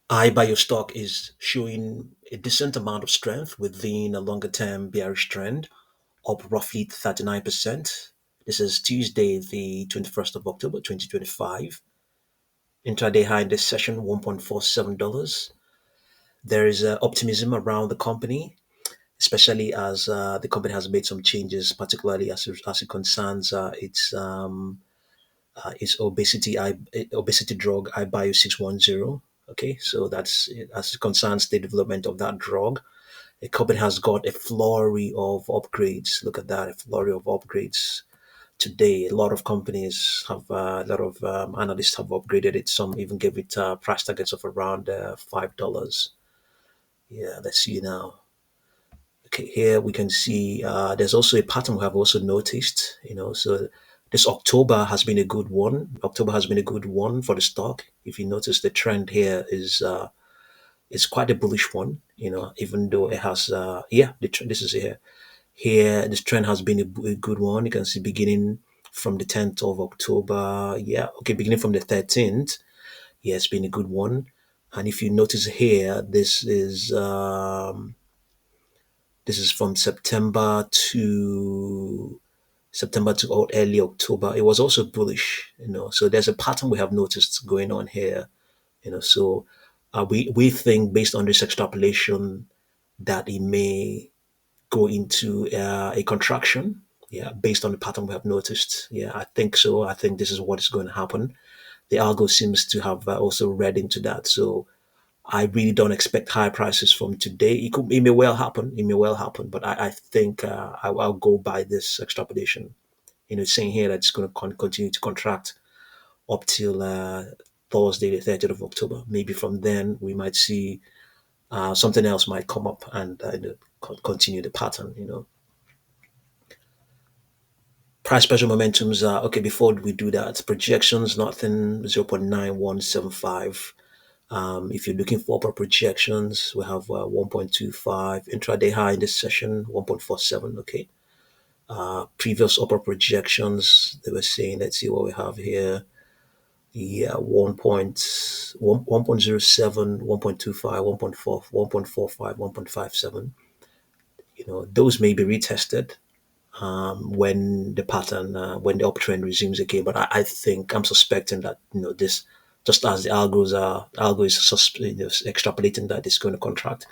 iBio stock is showing a decent amount of strength within a longer term bearish trend, up roughly 39%. This is Tuesday, the 21st of October, 2025. Intraday high in this session, $1.47. There is optimism around the company, especially as the company has made some changes, particularly as it concerns its obesity drug iBio 610. Okay, so that's as it concerns the development of that drug. The company has got a flurry of upgrades. Look at that, a flurry of upgrades today. A lot of companies have, a lot of analysts have upgraded it. Some even gave it price targets of around $5. Yeah, let's see now. Okay, here we can see there's also a pattern we have also noticed. So this October has been a good one. October has been a good one for the stock. If you notice, the trend here is quite a bullish one. Even though it has this is here. Here, this trend has been a good one. You can see beginning from the 10th of October. Yeah, okay, beginning from the 13th. Yeah, it's been a good one. And if you notice here, this is from September to early October. It was also bullish. So there's a pattern we have noticed going on here. So we think based on this extrapolation that it may go into a contraction. Yeah, based on the pattern we have noticed. Yeah, I think so. I think this is what is going to happen. The algo seems to have also read into that. So I really don't expect high prices from today. It may well happen. It may well happen, but I think I'll go by this extrapolation. Saying here that it's going to continue to contract up till Thursday, the 30th of October. Maybe from then we might see something else might come up and continue the pattern. Price pressure momentums are okay. Before we do that, projections nothing 0.9175. If you're looking for upper projections, we have 1.25 intraday high in this session, 1.47. Okay. Previous upper projections, they were saying, let's see what we have here. Yeah, 1.07, 1.25, 1.4, 1.45, 1.57. Those may be retested when the uptrend resumes again. But I think I'm suspecting that this, just as the algo is extrapolating that it's going to contract,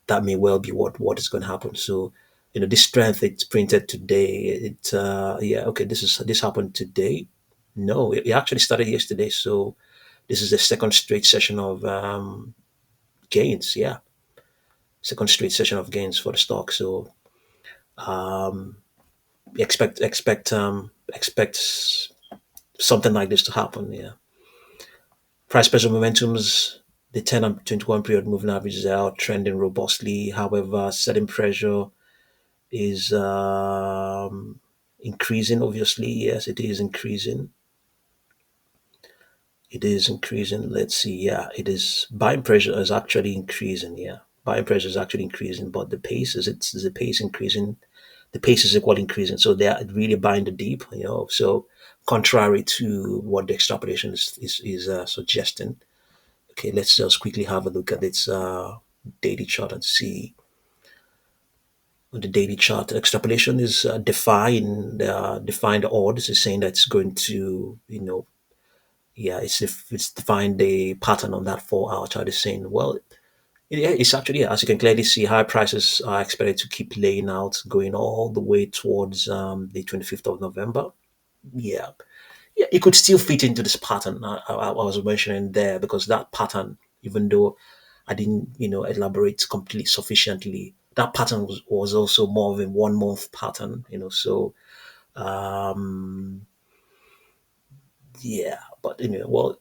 that may well be what is going to happen. So this strength it's printed today. This happened today. No, it actually started yesterday. So this is the second straight session of gains. Yeah, second straight session of gains for the stock. So um, expect something like this to happen. Yeah. Price pressure momentums, the 10 and 21 period moving averages are trending robustly. However, setting pressure is increasing. Obviously, yes, it is increasing. It is increasing. Let's see. Yeah, it is. Buying pressure is actually increasing. Yeah, buying pressure is actually increasing, but is the pace increasing? The pace is equally increasing. So they are really buying the deep. So contrary to what the extrapolation is suggesting. Okay, let's just quickly have a look at its daily chart and see. On the daily chart, extrapolation is define the odds. Is saying that it's going to, yeah, it's defined the pattern on that 4 hour chart. Is saying, well, yeah, it's actually, yeah, as you can clearly see, high prices are expected to keep laying out, going all the way towards the 25th of November. Yeah, yeah, it could still fit into this pattern I was mentioning there, because that pattern, even though I didn't, elaborate completely sufficiently, that pattern was also more of a 1 month pattern, so um, yeah, but well,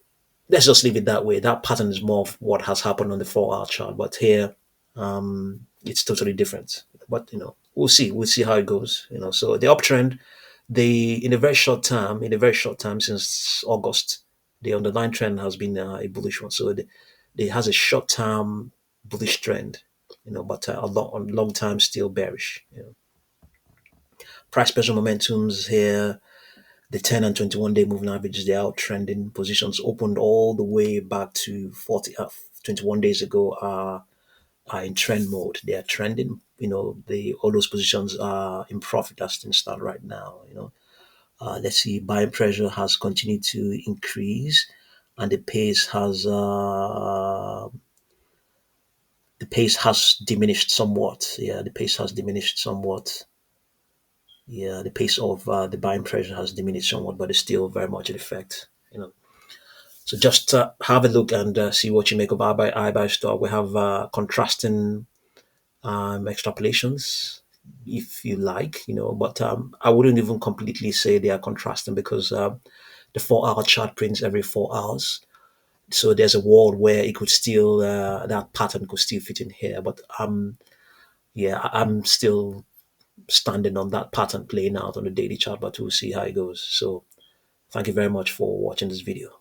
let's just leave it that way. That pattern is more of what has happened on the 4 hour chart, but here it's totally different. But we'll see how it goes. So the uptrend, in a very short time since August, the underlying trend has been a bullish one. So it has a short term bullish trend, but a long time still bearish. Price pressure momentums here. The 10 and 21 day moving averages, they are trending. Positions opened all the way back to 21 days ago are in trend mode. They are trending. All those positions are in profit as things stand right now. Let's see, buying pressure has continued to increase, and the pace has diminished somewhat. Yeah, the pace has diminished somewhat. Yeah, the pace of the buying pressure has diminished somewhat, but it's still very much in effect. So just have a look and see what you make of iBio stock. We have contrasting extrapolations, if you like, but I wouldn't even completely say they are contrasting because the 4 hour chart prints every 4 hours. So there's a world where it could still that pattern could still fit in here, but yeah, I'm still standing on that pattern playing out on the daily chart, but we'll see how it goes. So thank you very much for watching this video.